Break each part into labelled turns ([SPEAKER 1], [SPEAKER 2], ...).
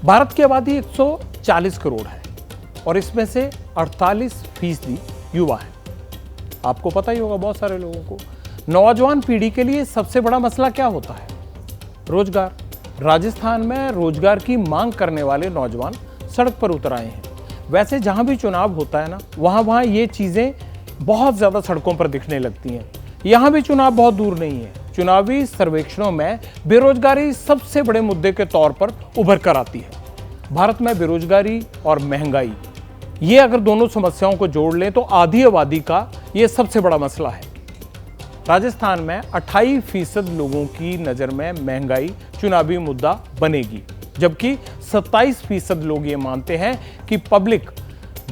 [SPEAKER 1] भारत की आबादी 140 करोड़ है और इसमें से 48% युवा है। आपको पता ही होगा बहुत सारे लोगों को। नौजवान पीढ़ी के लिए सबसे बड़ा मसला क्या होता है? रोजगार। राजस्थान में रोजगार की मांग करने वाले नौजवान सड़क पर उतर आए हैं। वैसे जहां भी चुनाव होता है ना, वहां ये चीजें बहुत ज्यादा सड़कों पर दिखने लगती हैं। यहां भी चुनाव बहुत दूर नहीं है। चुनावी सर्वेक्षणों में बेरोजगारी सबसे बड़े मुद्दे के तौर पर उभर कर आती है। भारत में बेरोजगारी और महंगाई, ये अगर दोनों समस्याओं को जोड़ लें तो आधी आबादी का ये सबसे बड़ा मसला है। राजस्थान में 28% लोगों की नजर में महंगाई चुनावी मुद्दा बनेगी, जबकि 27% लोग ये मानते हैं कि पब्लिक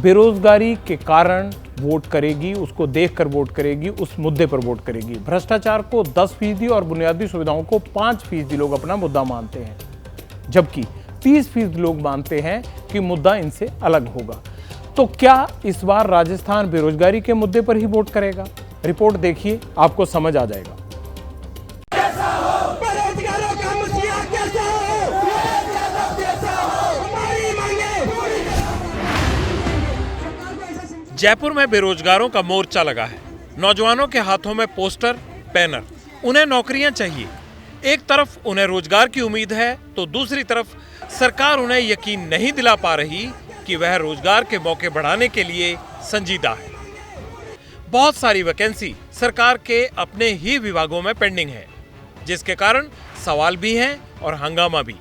[SPEAKER 1] बेरोजगारी के कारण वोट करेगी, उसको देखकर वोट करेगी, उस मुद्दे पर वोट करेगी। भ्रष्टाचार को 10% और बुनियादी सुविधाओं को 5% लोग अपना मुद्दा मानते हैं, जबकि 30% लोग मानते हैं कि मुद्दा इनसे अलग होगा। तो क्या इस बार राजस्थान बेरोजगारी के मुद्दे पर ही वोट करेगा? रिपोर्ट देखिए, आपको समझ आ जाएगा। जयपुर में बेरोजगारों का मोर्चा लगा है। नौजवानों के हाथों में पोस्टर, बैनर। उन्हें नौकरियां चाहिए। एक तरफ उन्हें रोजगार की उम्मीद है तो दूसरी तरफ सरकार उन्हें यकीन नहीं दिला पा रही कि वह रोजगार के मौके बढ़ाने के लिए संजीदा है। बहुत सारी वैकेंसी सरकार के अपने ही विभागों में पेंडिंग है, जिसके कारण सवाल भी हैं और हंगामा भी।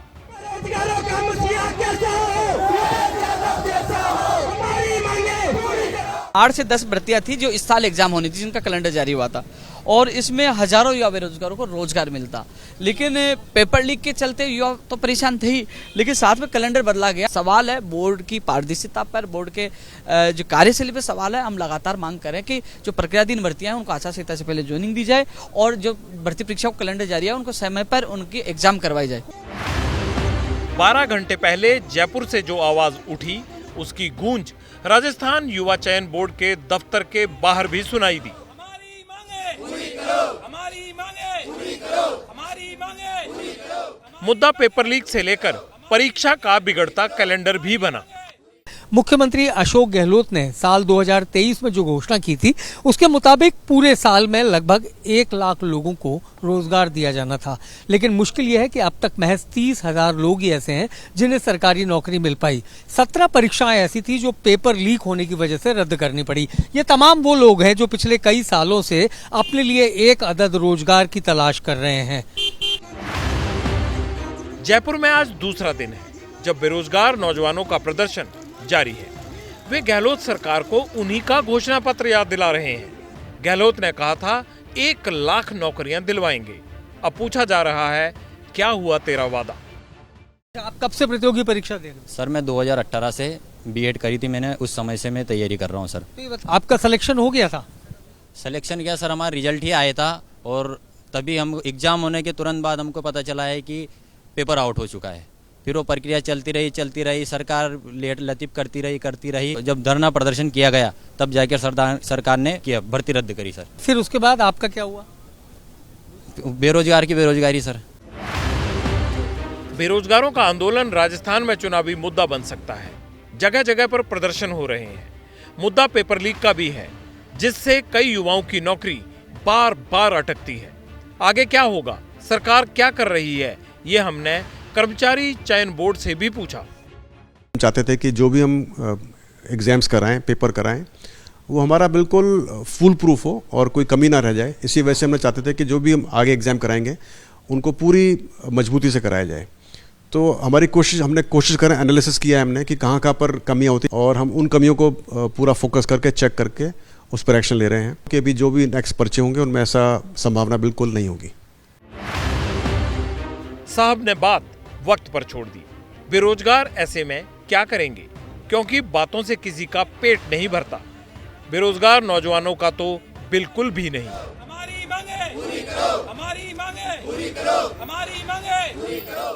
[SPEAKER 2] 8 से 10 भर्तियां थी जो इस साल एग्जाम होनी थी, जिनका कैलेंडर जारी हुआ था और इसमें हजारों युवा बेरोजगारों को रोजगार मिलता। लेकिन पेपर लीक के चलते युवा तो परेशान थे ही, लेकिन साथ में कैलेंडर बदला गया। सवाल है बोर्ड की पारदर्शिता पर, बोर्ड के जो कार्यशैली पर सवाल है। हम लगातार मांग करें कि जो प्रक्रियाधीन भर्तियां हैं उनको आचार संहिता से पहले ज्वाइनिंग दी जाए और जो भर्ती परीक्षा को कैलेंडर जारी है उनको समय पर उनकी एग्जाम करवाई जाए।
[SPEAKER 1] 12 घंटे पहले जयपुर से जो आवाज उठी, उसकी गूंज राजस्थान युवा चयन बोर्ड के दफ्तर के बाहर भी सुनाई दी। हमारी मांगे पूरी करो, हमारी मांगे पूरी करो, हमारी मांगे पूरी करो। मुद्दा पेपर लीक से लेकर परीक्षा का बिगड़ता कैलेंडर भी बना।
[SPEAKER 3] मुख्यमंत्री अशोक गहलोत ने साल 2023 में जो घोषणा की थी, उसके मुताबिक पूरे साल में लगभग 1 लाख लोगों को रोजगार दिया जाना था। लेकिन मुश्किल यह है कि अब तक महज 30,000 लोग ही ऐसे हैं जिन्हें सरकारी नौकरी मिल पाई। 17 परीक्षाएं ऐसी थी जो पेपर लीक होने की वजह से रद्द करनी पड़ी। ये तमाम वो लोग हैं जो पिछले कई सालों से अपने लिए एक अदद रोजगार की तलाश कर रहे हैं।
[SPEAKER 1] जयपुर में आज दूसरा दिन है जब बेरोजगार नौजवानों का प्रदर्शन जारी है। वे गहलोत सरकार को उन्हीं का घोषणा पत्र याद दिला रहे हैं। गहलोत ने कहा था 1 लाख नौकरियां दिलवाएंगे। अब पूछा जा रहा है, क्या हुआ तेरा वादा?
[SPEAKER 3] आप कब से प्रतियोगी परीक्षा दे रहे हैं?
[SPEAKER 4] सर मैं 2018 से बीएड करी थी मैंने, उस समय से मैं तैयारी कर रहा हूँ सर।
[SPEAKER 3] आपका सिलेक्शन हो गया था?
[SPEAKER 4] सिलेक्शन क्या सर, हमारा रिजल्ट ही आया था और तभी हम एग्जाम होने के तुरंत बाद हमको पता चला है कि पेपर आउट हो चुका है। फिर वो प्रक्रिया चलती रही, सरकार लेट लतीफ करती रही। जब धरना प्रदर्शन किया गया तब जाकर सरकार ने किया भर्ती रद्द करी सर।
[SPEAKER 3] फिर उसके बाद आपका क्या हुआ?
[SPEAKER 4] बेरोजगार की बेरोजगारी सर।
[SPEAKER 1] बेरोजगारों का आंदोलन राजस्थान में चुनावी मुद्दा बन सकता है। जगह जगह पर प्रदर्शन हो रहे हैं। मुद्दा पेपर लीक का भी है, जिससे कई युवाओं की नौकरी बार बार अटकती है। आगे क्या होगा, सरकार क्या कर रही है, ये हमने कर्मचारी चयन बोर्ड से भी पूछा।
[SPEAKER 5] हम चाहते थे कि जो भी हम एग्जाम्स कराएं, पेपर कराएं, वो हमारा बिल्कुल फुल प्रूफ हो और कोई कमी ना रह जाए। इसी वजह से हमने चाहते थे कि जो भी हम आगे एग्जाम कराएंगे उनको पूरी मजबूती से कराया जाए। तो हमने कोशिश करें, एनालिसिस किया है हमने कि कहाँ पर कमियाँ होती और हम उन कमियों को पूरा फोकस करके चेक करके उस पर एक्शन ले रहे हैं कि अभी जो भी नेक्स्ट पर्चे होंगे उनमें ऐसा संभावना बिल्कुल नहीं होगी।
[SPEAKER 1] साहब ने बात वक्त पर छोड़ दी। बेरोजगार ऐसे में क्या करेंगे, क्योंकि बातों से किसी का पेट नहीं भरता। बेरोजगार नौजवानों का तो बिल्कुल भी नहीं। हमारी मांगे पूरी करो, हमारी मांगे पूरी करो, हमारी मांगे पूरी करो।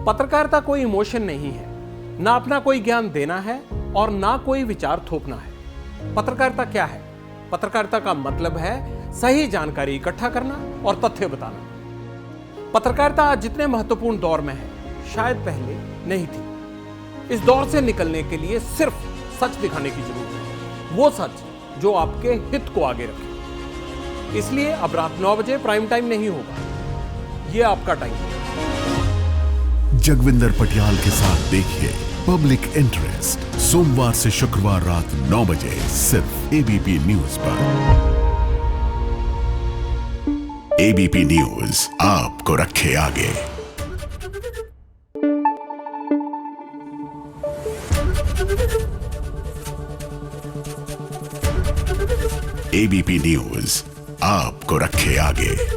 [SPEAKER 1] पत्रकारिता कोई इमोशन नहीं है, ना अपना कोई ज्ञान देना है और ना कोई विचार थोपना है। पत्रकारिता क्या है? पत्रकारिता का मतलब है सही जानकारी इकट्ठा करना और तथ्य बताना। पत्रकारिता आज जितने महत्वपूर्ण दौर में है, शायद पहले नहीं थी। इस दौर से निकलने के लिए सिर्फ सच दिखाने की जरूरत है, वो सच जो आपके हित को आगे रखे। इसलिए अब रात 9 बजे प्राइम टाइम नहीं होगा, ये आपका टाइम है।
[SPEAKER 6] जगविंदर पटियाल के साथ देखिए पब्लिक इंटरेस्ट सोमवार से शुक्रवार रात 9 बजे सिर्फ एबीपी न्यूज पर। एबीपी न्यूज आपको रखे आगे। एबीपी न्यूज आपको रखे आगे।